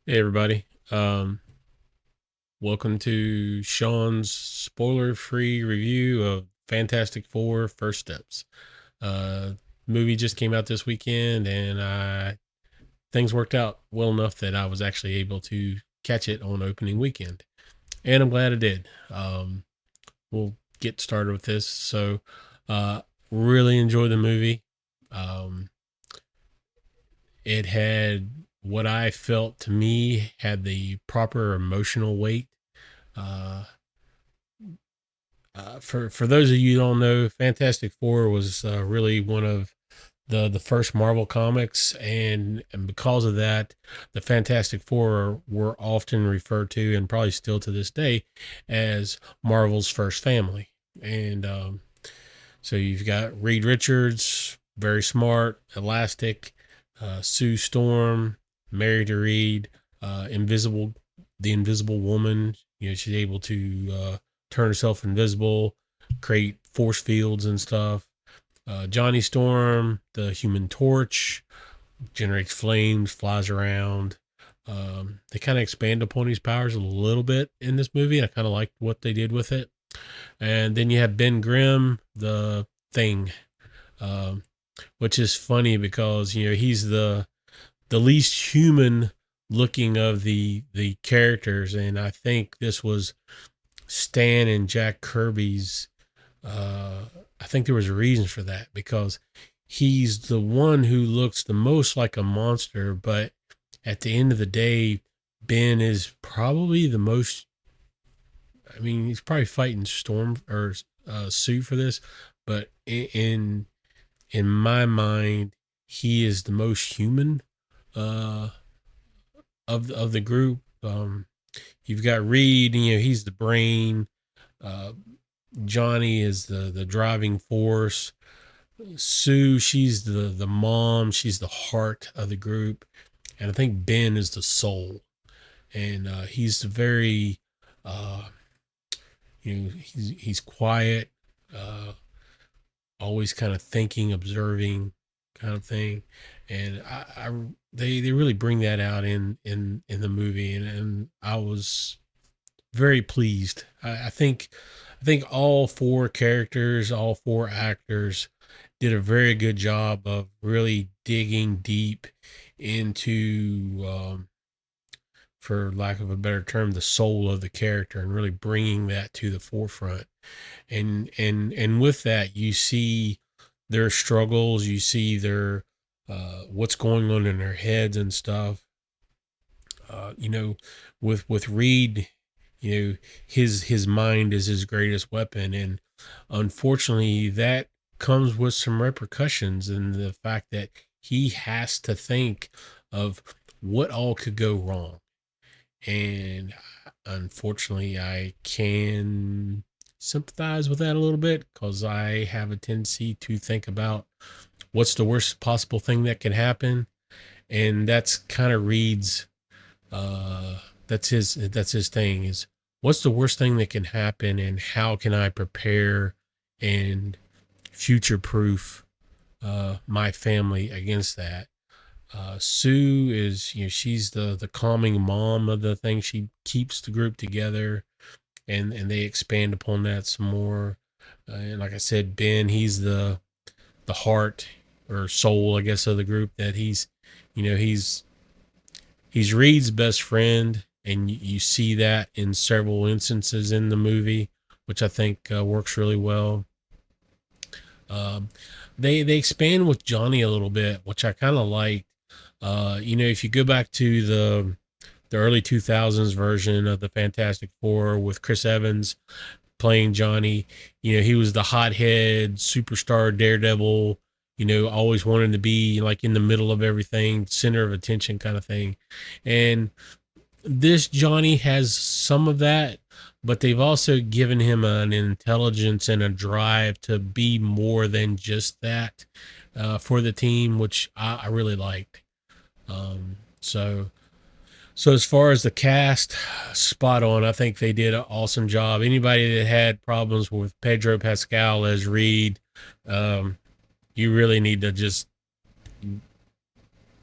Hey everybody. Welcome to Shawn's spoiler-free review of Fantastic Four: First Steps. Uh Movie just came out this weekend and things worked out well enough that I was actually able to catch it on opening weekend. And I'm glad I did. We'll get started with this. Uh really enjoyed the movie. Um it had what I felt to me had the proper emotional weight. Uh, for those of you who don't know, Fantastic Four was really one of the first Marvel comics, and because of that, the Fantastic Four were often referred to, and probably still to this day, as Marvel's first family. And so you've got Reed Richards, very smart, elastic, Sue Storm, married to Reed, invisible, the Invisible Woman. You know, she's able to turn herself invisible, create force fields and stuff. Johnny Storm, the Human Torch, generates flames, flies around. They kind of expand upon his powers a little bit in this movie. I kind of liked what they did with it. And then you have Ben Grimm, the Thing, um, which is funny because he's the least human looking of the characters, and I think this was Stan and Jack Kirby's. Uh, I think there was a reason for that because he's the one who looks the most like a monster, but at the end of the day, Ben is probably the most. I mean, he's probably fighting Storm or Sue for this, but in my mind, he is the most human uh, of the group. You've got Reed, he's the brain. Uh, Johnny is the driving force. Sue, she's the mom. She's the heart of the group, and I think Ben is the soul. And he's very, uh, he's quiet. Uh, Always kind of thinking, observing, kind of thing, and they really bring that out in the movie, and I was very pleased. I think all four characters, all four actors, did a very good job of really digging deep into, for lack of a better term, the soul of the character, and really bringing that to the forefront. And with that, you see their struggles, you see their what's going on in their heads and stuff. You know, with Reed, his mind is his greatest weapon, and unfortunately, that comes with some repercussions, and the fact that he has to think of what all could go wrong. And unfortunately, I can sympathize with that a little bit because I have a tendency to think about what's the worst possible thing that can happen, and that's kind of Reed's. Uh, that's his thing, is what's the worst thing that can happen, and how can I prepare and future proof my family against that. Sue is, she's the calming mom of the thing. She keeps the group together, and they expand upon that some more. And like I said, Ben, he's the heart or soul, I guess, of the group. That he's Reed's best friend, and you see that in several instances in the movie, which I think works really well. Um, they expand with Johnny a little bit, which I kind of like. If you go back to the early 2000s version of the Fantastic Four with Chris Evans playing Johnny, he was the hothead superstar daredevil, always wanting to be like in the middle of everything, center of attention kind of thing. And this Johnny has some of that, but they've also given him an intelligence and a drive to be more than just that for the team, which I really liked. So as far as the cast, spot on. I think they did an awesome job. Anybody that had problems with Pedro Pascal as Reed, um, you really need to just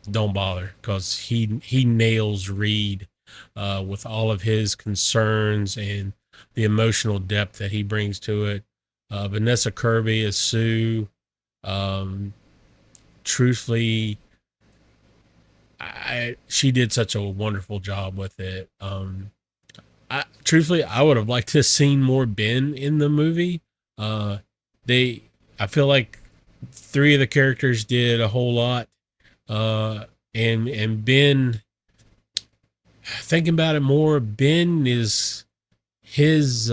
don't bother, because he nails Reed with all of his concerns and the emotional depth that he brings to it. Vanessa Kirby as Sue. Um, Truthfully, she did such a wonderful job with it. Truthfully, I would have liked to have seen more Ben in the movie. Uh, they, I feel like three of the characters did a whole lot. And Ben, thinking about it more, Ben is his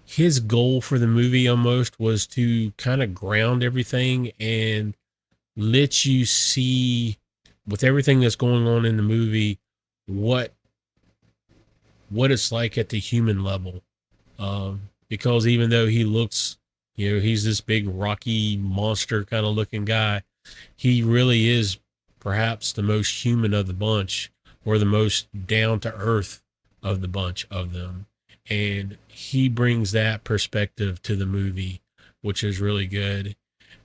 his goal for the movie almost was to kind of ground everything and let you see, with everything that's going on in the movie, what it's like at the human level. Because even though he looks, he's this big rocky monster kind of looking guy, he really is perhaps the most human of the bunch, or the most down to earth of the bunch of them. And he brings that perspective to the movie, which is really good.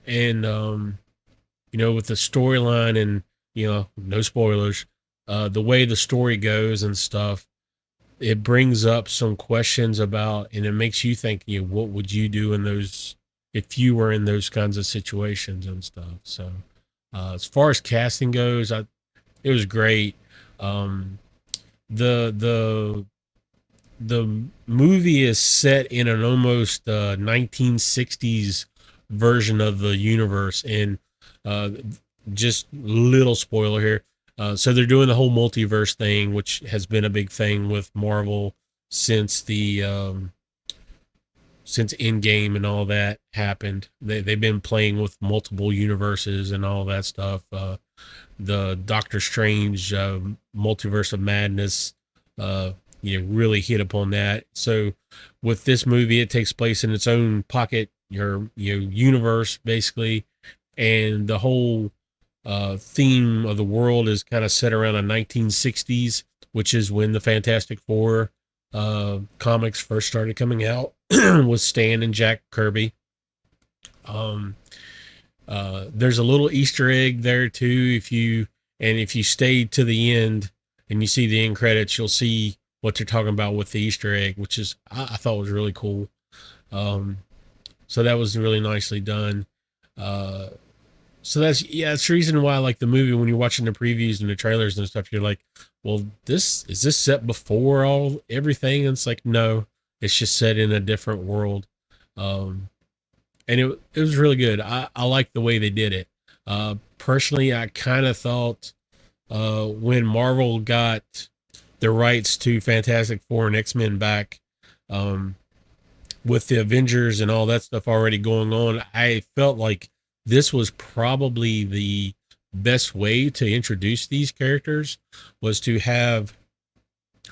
And with the storyline, and no spoilers, the way the story goes and stuff, it brings up some questions about, and it makes you think, what would you do in those, if you were in those kinds of situations and stuff. So as far as casting goes, it was great. um the the the movie is set in an almost 1960s version of the universe. And uh, just little spoiler here. So they're doing the whole multiverse thing, which has been a big thing with Marvel since the since Endgame and all that happened. They've been playing with multiple universes and all that stuff. The Doctor Strange multiverse of madness, really hit upon that. So with this movie, it takes place in its own pocket, your universe basically, and the whole theme of the world is kind of set around the 1960s, which is when the Fantastic Four comics first started coming out with Stan and Jack Kirby. Um, there's a little Easter egg there too. If you stay to the end and you see the end credits, you'll see what they're talking about with the Easter egg, which is I thought was really cool. Um, so that was really nicely done. Uh, so that's the reason why I like the movie. When you're watching the previews and the trailers and stuff, you're like, well, this set before everything? And it's like, no, it's just set in a different world. Um, and it was really good. I like the way they did it. Personally, I kind of thought when Marvel got the rights to Fantastic Four and X-Men back, um, with the Avengers and all that stuff already going on, I felt like this was probably the best way to introduce these characters, was to have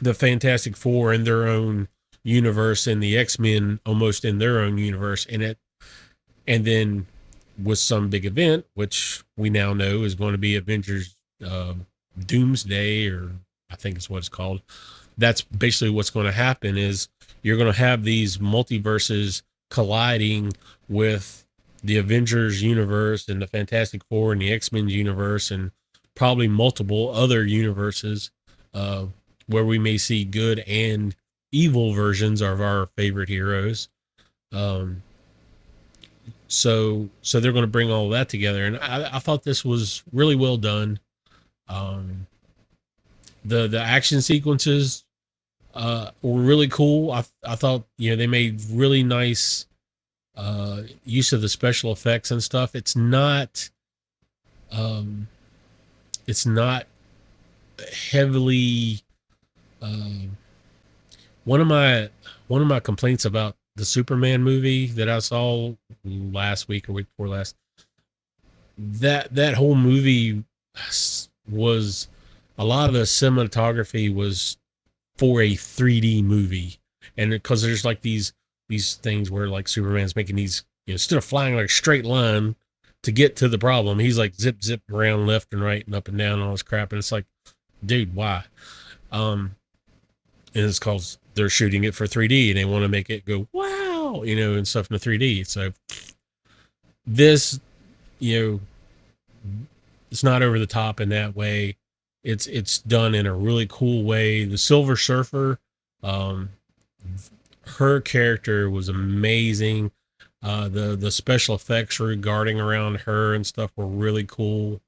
the Fantastic Four in their own universe and the X-Men almost in their own universe in it. And then with some big event, which we now know is going to be Avengers Doomsday, or I think it's what it's called. That's basically what's going to happen, is you're going to have these multiverses colliding with the Avengers universe and the Fantastic Four and the X-Men universe, and probably multiple other universes where we may see good and evil versions of our favorite heroes. Um, so they're going to bring all that together, and I thought this was really well done. Um, the action sequences were really cool. I thought they made really nice use of the special effects and stuff. Um, it's not heavily. Um, one of my complaints about the Superman movie that I saw last week or week before last, that whole movie was, a lot of the cinematography was for a 3D movie. And because there's like these things where like Superman's making these, instead of flying like a straight line to get to the problem, he's like zip around left and right and up and down and all this crap. And it's like, dude, why? Um, and it's cause they're shooting it for 3D and they want to make it go, wow, and stuff in the 3D. So this, you know, it's not over the top in that way. It's done in a really cool way. The Silver Surfer, um, her character was amazing. The special effects regarding around her and stuff were really cool.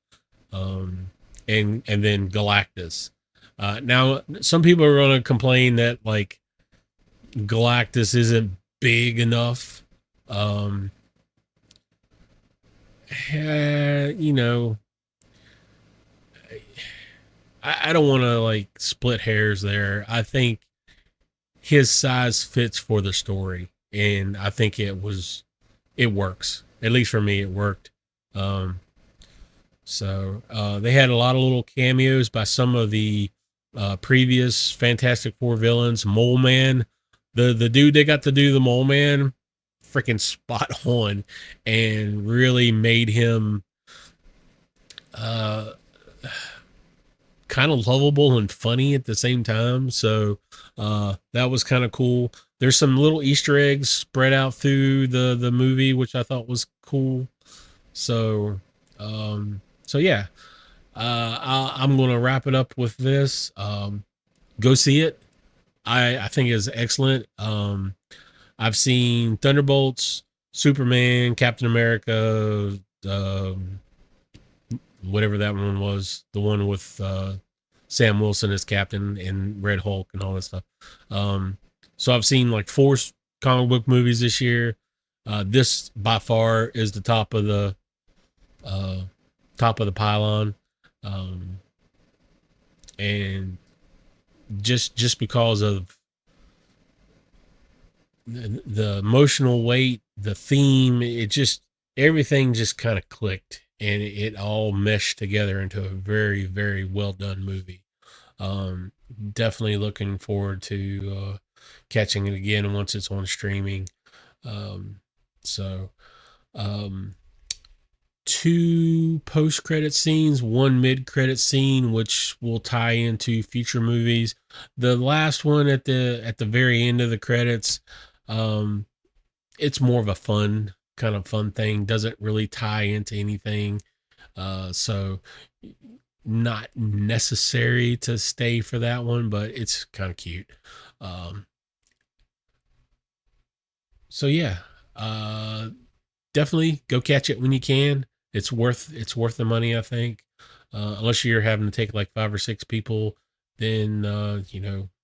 Um, and then Galactus. Now, some people are going to complain that like Galactus isn't big enough. Um, you know, I don't want to like split hairs there. I think his size fits for the story, and I think it works. At least for me, it worked. Um, they had a lot of little cameos by some of the previous Fantastic Four villains. Mole Man, the dude that got to do the Mole Man, freaking spot on, and really made him uh, kind of lovable and funny at the same time. So that was kind of cool. There's some little Easter eggs spread out through the movie, which I thought was cool. So so yeah, I'm gonna wrap it up with this. Go see it. I think is excellent. I've seen Thunderbolts, Superman, Captain America, whatever that one was, the one with Sam Wilson as Captain and Red Hulk and all that stuff. So I've seen like four comic book movies this year. This by far is the uh, top of the pylon, um, and just because of the emotional weight, the theme, it just everything just kind of clicked and it all meshed together into a very very well done movie. Definitely looking forward to catching it again once it's on streaming. Um, so um, two post credit scenes, one mid credit scene, which will tie into future movies. The last one at the very end of the credits, um, it's more of a fun kind of fun thing. Doesn't really tie into anything. So not necessary to stay for that one, but it's kind of cute. Um, so yeah, uh, definitely go catch it when you can. It's worth the money, I think. Unless you're having to take like five or six people, then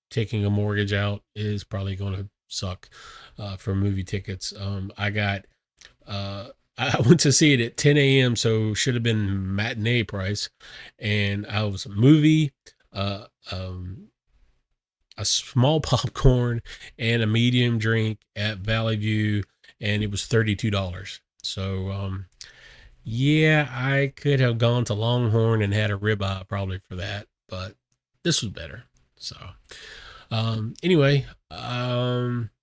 taking a mortgage out is probably going to suck for movie tickets. I got I went to see it at 10 a.m. so should have been matinee price, and I was a movie, uh, um, a small popcorn, and a medium drink at Valley View, and it was $32. So yeah, I could have gone to Longhorn and had a ribeye probably for that, but this was better. So anyway,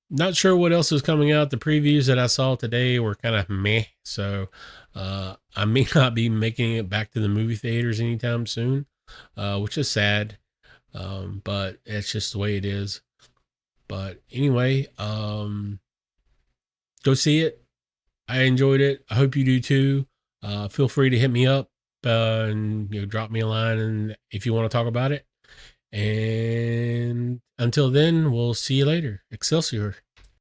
not sure what else is coming out. The previews that I saw today were kind of meh. So I may not be making it back to the movie theaters anytime soon, which is sad. But it's just the way it is. But anyway, go see it. I enjoyed it. I hope you do too. Feel free to hit me up and drop me a line and if you want to talk about it. And until then, we'll see you later. Excelsior.